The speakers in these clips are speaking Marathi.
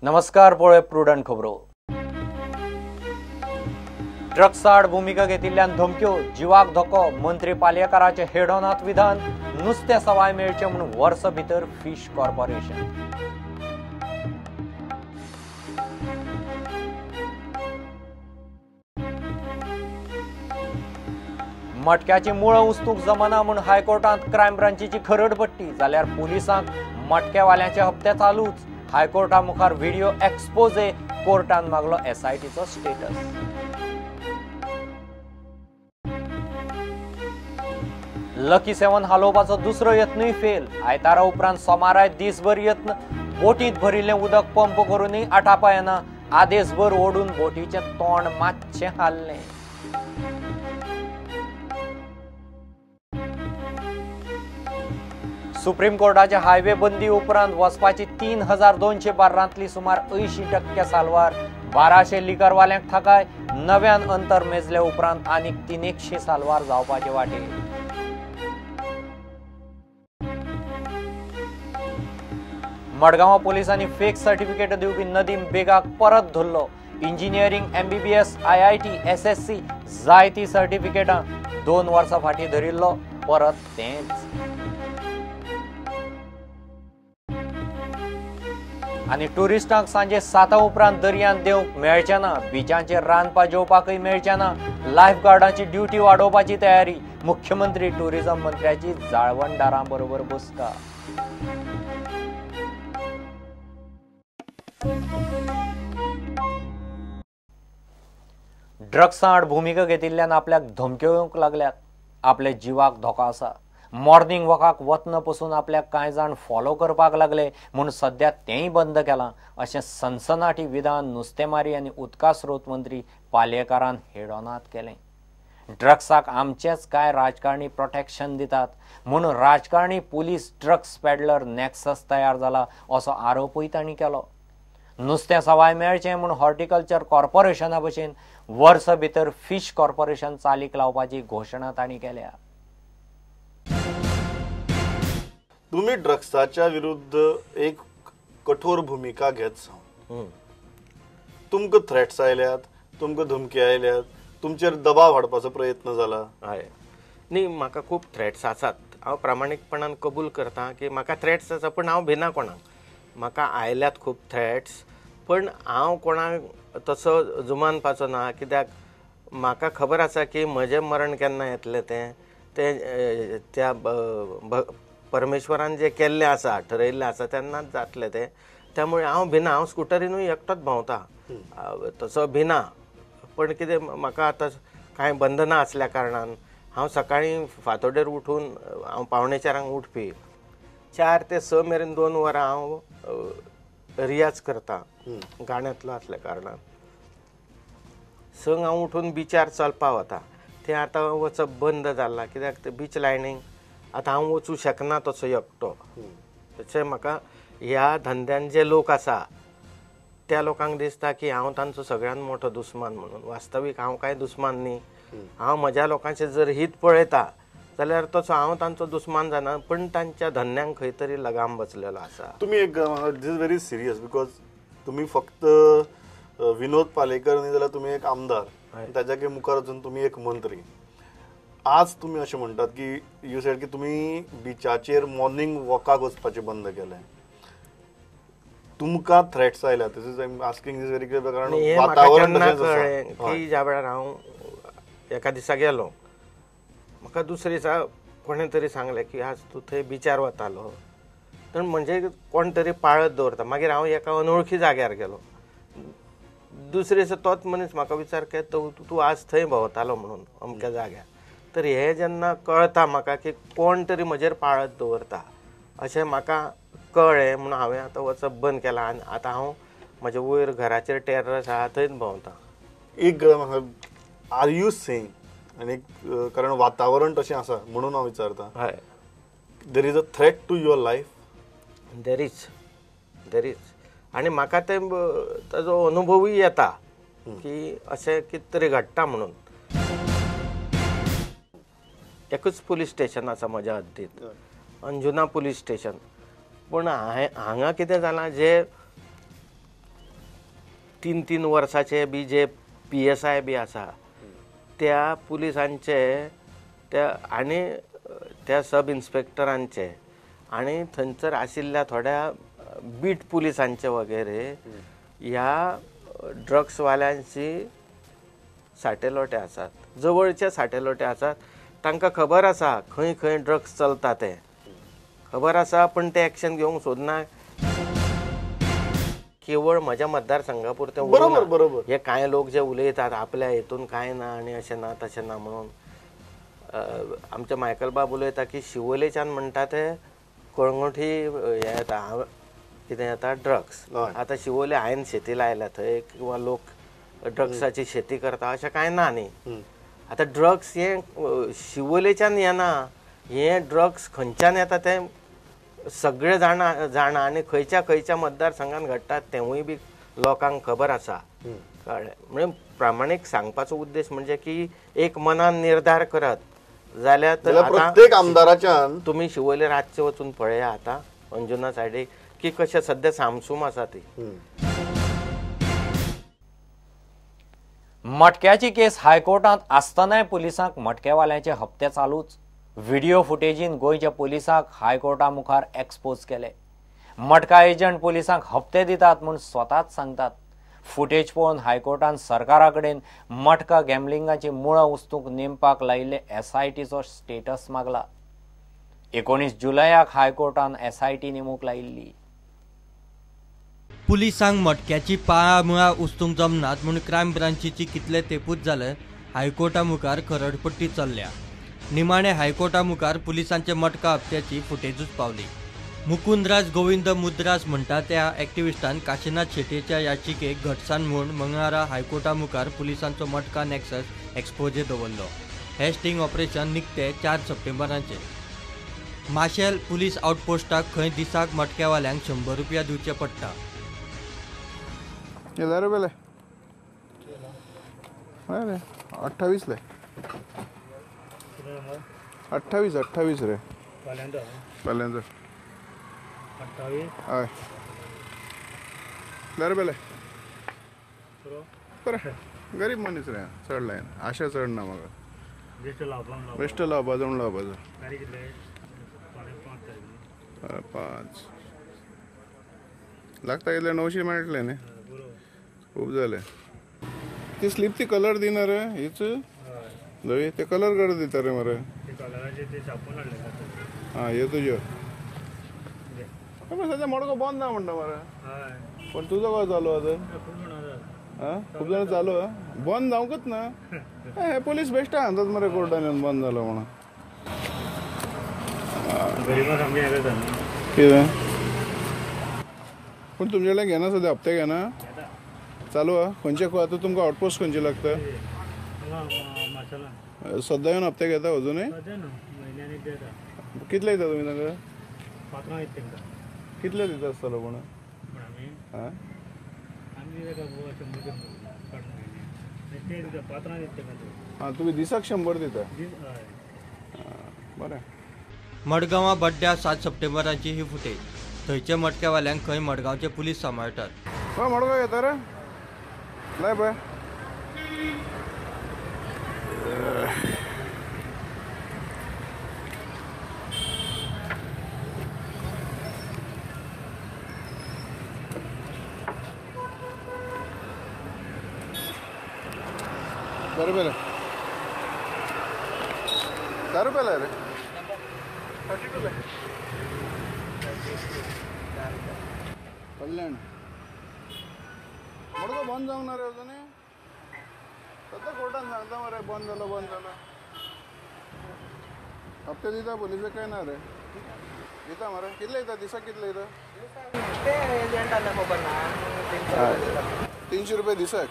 नमस्कार पळय प्रुडंट खबरो। ड्रग्स आड भूमिका घेतिल्ल्यान धमक्यो, जीवाक धोको, मंत्री पालयेकाराचे हेडोनात विधान, नुस्ते सवाय मेळचे म्हणून वर्स भितर फिश कॉर्पोरेशन। मटक्याची मुळ उस्तूक जमना म्हणून हायकोर्टात क्रायम ब्रांचीची खरड पडटी, जाल्यार पुलिसांक मटकेवाल्यांचे हप्ते चालूच। हायकोर्टा मुखार व्हिडिओ एक्सपोजे, कोर्टान मागलो एसआयटीचो स्टेटस। लकी 7 हालोवपाचो दुसरो यत्नूय फेल। आयतारा उपरांत सोमाराय दिसभर यत्न, बोटीत भरिल्लें उदक पंप करूनय आटापा येना। आदेसभर ओडून बोटीचें तोंड मातशें हाललें। सुप्रीम कोर्टाच्या हायवे बंदी उपरांत वचपाची 3200 बार्रांतली सुमार 80% सालवार, 1200 लिकरवाल्यांक थाकाय। नव्यान अंतर मेजले उपरांत आनीक 300 सालवार जावपाचे वाटेर। मडगांव पोलिसांनी फेक सर्टिफिकेट दिवपी नदीम बेगाक परत धरलो। इंजिनियरिंग, MBBS, IIT, SSC जायती सर्टिफिकेटां 2 वर्सां फाटीं धरिल्लो, परत तेंच। आनी टुरिस्टांक सांजे 7 उपरांत दर्यांत देवंक मेळचें ना, बिचांचेर रांदपा जेवपाकय मेळचें ना। लायफ गार्डांची ड्युटी वाडोवपाची तयारी, मुख्यमंत्री टुरिझम मंत्र्याची जाळवणदारां बरोबर बसका। ड्रग्स आड भूमिका घेतिल्ल्यान आपल्याक धमक्यो येवंक लागल्यात। आपले जिवाक धोको आसा। मॉर्निंग वॉकाक वतना पसून आपल्याक कांय जाण फॉलो करपाक लागले म्हूण सध्या तेंय बंद केलां, अशें सनसनाटी विधान नुस्तेमारी आनी उदका स्रोत मंत्री पालयेकारान हेडोनात केलें। ड्रग्साक आमचेच कांय राजकारणी प्रोटेक्शन दितात म्हणून राजकारणी पुलीस ड्रग्स पेडलर नॅक्सस तयार जाला, असो आरोपूय तांणी केलो। नुस्तें सवाय मेळचें म्हूण हॉर्टिकल्चर कॉर्पोरेशना भशेन वर्स भितर फिश कॉर्पोरेशन चालीक लावपाची घोशणा तांणी केल्या। तुम्ही ड्रग्साच्या विरुद्ध एक कठोर भूमिका घेत तुमकां थ्रेट्स आयल्यात, तुमकां धमकी आयल्यात, तुमचेर दबाव हाडपाचो प्रयत्न जाला? हय न्ही, म्हाका खूब थ्रेट्स आसात। हांव प्रामाणीकपणान कबूल करता की म्हाका थ्रेट्स आसा, पण हांव भिना कोणाक। म्हाका आयल्यात खूब थ्रेट्स, पण हांव कोणाक तसो जुमानपाचो ना, कित्याक म्हाका खबर आसा की म्हजें मरण केन्ना येतलें तें त्या परमेश्वरान जे केल्लें आसा, ठरयल्लें आसा तेन्नाच जातलें तें। त्यामुळे हांव भिना, हांव स्कुटरीनूय एकटोच भोंवता, तसो भिना। पण कितें म्हाका आतां कांय बंधनां आसल्या कारणान हांव सकाळीं फांतोडेर उठून हांव 4:45 उठपी, 4 ते 6 मेरेन 2 वरां हांव रियाज करता गाण्यांतलो आसल्या कारणान। संक हांव उठून बिचार चलपाक वता। तें आतां वचप बंद जालां, कित्याक तें बीच लायनीक आतां हांव वचूं शकना तसो एकटो। तशें म्हाका ह्या धंद्यान जे लोक आसा त्या लोकांक दिसता की हांव तांचो सगळ्यान मोठो दुस्मान म्हणून। वास्तवीक हांव कांय दुस्मान न्ही। हांव म्हज्या लोकांचें जर हित पळयता जाल्यार तसो हांव तांचो दुस्मान जाना, पण तांच्या धंद्यांक खंय तरी लगाम बसलेलो आसा। तुम्ही एक दिस इज व्हेरी सिरियस, बिकॉज तुम्ही फक्त विनोद पालेकर न्ही जाल्यार तुम्ही एक आमदार, ताच्या मुखार वचून तुम्ही एक मंत्री। आज तुम्ही अशें म्हणटात की यू सेड की तुम्ही बिचाचेर मॉर्निंग वॉकाक वचपाचें बंद केलें। तुमकां थ्रेट्स आयल्या, this is I am asking this very clear, कारण वातावरण कळ्ळें की ज्या वेळार हांव एका दिसा गेलो, म्हाका दुसरे दिसा कोणें तरी सांगलें की आज तूं थंय बिचार वतालो, तर म्हणजे कोण तरी पाळत दवरता। मागीर हांव एका अनवळखी जाग्यार गेलो, दुसरे दिसा तोच मनीस म्हाका विचारता तूं आज थंय भोंवतालो म्हणून अमक्या जाग्यार। तर हे जेन्ना कळटा म्हाका की कोण तरी म्हजेर पाळत दवरता अशें म्हाका कळ्ळें, म्हणून हांवें आतां वचप बंद केलां। आनी आतां हांव म्हजे वयर घराचेर टेरस आहा थंयच भोंवता। एक आर यू सेइंग, आनी कारण वातावरण तशें आसा म्हणून हांव विचारता, हय there is a threat to your life? There is आनी म्हाका ताजो अनुभवूय येता की अशें कितें तरी घडटा म्हणून। एकूच पुलीस स्टेशन आसा म्हज्या हद्दींत, अंजुना पुलीस स्टेशन। पण हांगा कितें जालां, जे 3-3 वर्साचे बी जे PSI बी आसा त्या पुलिसांचे त्या आनी त्या सब इन्स्पेक्टरांचे आनी थंयसर आशिल्ल्या थोड्या बीट पुलिसांचे वगैरे ह्या ड्रग्सवाल्यांची साटेलोटे आसात, जवळचे साटेलोटे आसात. तांकां खबर आसा खंय खंय ड्रग्स चलता ते खबर आसा, पण ते एक्शन घेवंक सोदना. केवळ म्हज्या मतदारसंघापुरतें बरोबर बरोबर हे कांय लोक जे उलयतात आपल्या हेतून कांय ना आनी अशें ना तशें ना म्हणून. आमचे मायकल बाब उलयता की शिवोलेच्यान म्हणटा ते कळंगुटी हे येता कितें येता ड्रग्स. आतां शिवोले हायेन शेती लायल्या थंय किंवा लोक ड्रग्साची शेती करता अशें कांय ना न्ही. आतां ड्रग्स हे शिवोलेच्यान येना, हे ड्रग्स खंयच्यान येता ते सगळे जाणा आनी खंयच्या खंयच्या मतदारसंघान घडटात तेवूय बी लोकांक खबर आसा. कळ्ळें. म्हणजे प्रामाणीक सांगपाचो उद्देश म्हणजे की एक मनान निर्धार करत जाल्यार प्रत्येक आमदाराच्यान तुमी शिवोले रातचे वचून पळया आतां अंजुना सायडीक की कशें सद्या सामसूम आसा ती. मटक्याची केस हायकोर्टात आसतनाय पुलिसांक मटकेवाल्यांचे हप्ते चालूच. व्हिडिओ फुटेजीन गोंयच्या पुलिसांक हायकोर्टा मुखार एक्सपोज केले. मटका एजंट पुलिसांक हप्ते दितात म्हूण स्वताच सांगतात. फुटेज पळोवन हायकोर्टान सरकारा कडेन मटका गॅमलिंगाची मुळां उस्तूंक नेमपाक लायिल्ले SITचो स्टेटस मागला. 19 जुलयाक हायकोर्टान SIT नेमूंक लायिल्ली. पुलिसांक मटक्याची मुळां उस्तूंक जमनात म्हूण क्रायम ब्रांचीची कितले तेंपूच जाले हायकोर्टा मुखार खरडपट्टी चल्ल्या. निमाणे हायकोर्टा मुखार पुलिसांचे मटका हप्त्याची फुटेजूच पावली. मुकुंदराज गोविंद मुद्रास म्हणटा त्या एक्टिविस्टान काशीनाथ शेट्येच्या याचिकेक घटसाण म्हूण मंगळारा हायकोर्टा मुखार पुलिसांचो मटका नॅक्सस एक्सपोजे दवरलो. हे स्टिंग ऑपरेशन निकते 4 सप्टेंबराचे. माशेल पुलीस आउटपोस्टाक खंय दिसाक मटक्यावाल्यांक 100 रुपया दिवचे पडटा. 28 रे पहिल्यांदा 28 हय बरें बेले बरें गरीब मनीस रे चड लायन आशा चड ना म्हाका बेश्ट लावपा जावन लावपाचो 5 लागता इतले 900 मेळटले न्ही खूब जाले. ती स्लीप ती कलर दिना रे हीच धवी ते कलर कर दिता रे मरे हां हे तुज्यो सध्या मडको बंद ना म्हणटा मरे पण तुजो काय चालू आतां हां खूब जाण चालू बंद जावंकच ना हे पोलीस बेश्टे सांगतात मरे कोर्टान येवन बंद जालो म्हणून कितें पूण तुमचे कडल्यान घेना सद्या हप्ते घेना चालू आहा खंयचे आतां तुमकां आउटपोस्ट खंयचे लागता सद्दा येवन हप्ते घेता अजुनूय कितले दिता तुमी तांकां कितले दिता आसतलो पूण हां तुमी दिसाक 100 दिता बरें. मडगांवां बड्ड्या 7 सप्टेंबराची ही फुटेज. थंयचे मटक्यावाल्यांक खंय मडगांवचे पुलीस सांबाळटात. हय मडगांव येता रे लाय पळय बरें बेले 10 रुपया रे 30 रुपया कल्याण मडगांव बंद जावंक ना रे अजुनूय सद्या कोर्टान सांगता मरे बंद जालो हप्ते दिता पुलिस काय ना रे दिता मरे कितले दिता दिसाक कितले दिता 300 रुपया दिसाक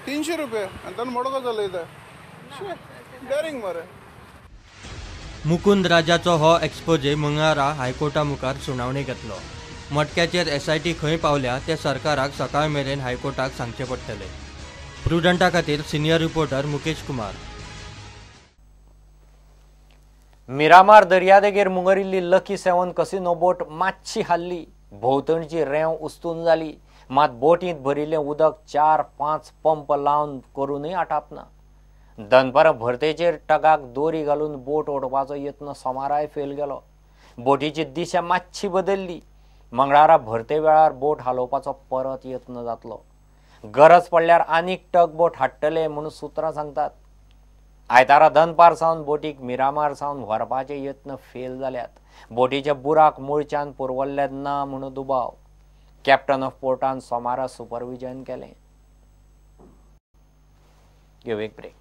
300 रुपया आनी ताणें मडगांव जालो दिता डेरिंग मरे. मुकुंद राजाचो हो एक्सपोजे मंगळारा हायकोर्टा मुखार सुनावणी घेतलो. मटक्याचेर SIT खंय पावल्या ते सरकाराक सकाळ मेरेन हायकोर्टाक सांगचे पडटले. प्रुडंटा खातीर सिनियर रिपोर्टर मुकेश कुमार. मिरामार दर्यादेगेर मुंगरिल्ली लकी 7 कसिनो बोट मातशी हाल्ली. भोंवतणची रेंव उस्तून जाली. मात बोटींत भरिल्लें उदक 4-5 पंप लावन करूनय आटापना. दनपारां भरतेचेर टगाक दोरी घालून बोट ओडपाचो यत्न सोमाराय फेल गेलो. बोटीची दिशा मातशी बदलली. मंगळारा भरते वेळार बोट हालोवपाचो परत यत्न जातलो. गरज पडल्यार आनीक टग बोट हाडटले म्हणून सुत्रां सांगतात. आयतारा दनपार सावन बोटीक मिरामार सावन व्हरपाचे यत्न फेल जाल्यात. बोटीच्या बुराक मूळच्यान पुरवल्ले ना म्हणून दुबाव. कॅप्टन ऑफ पोर्टान सोमारा सुपरविजन केलें. घेव एक ब्रेक.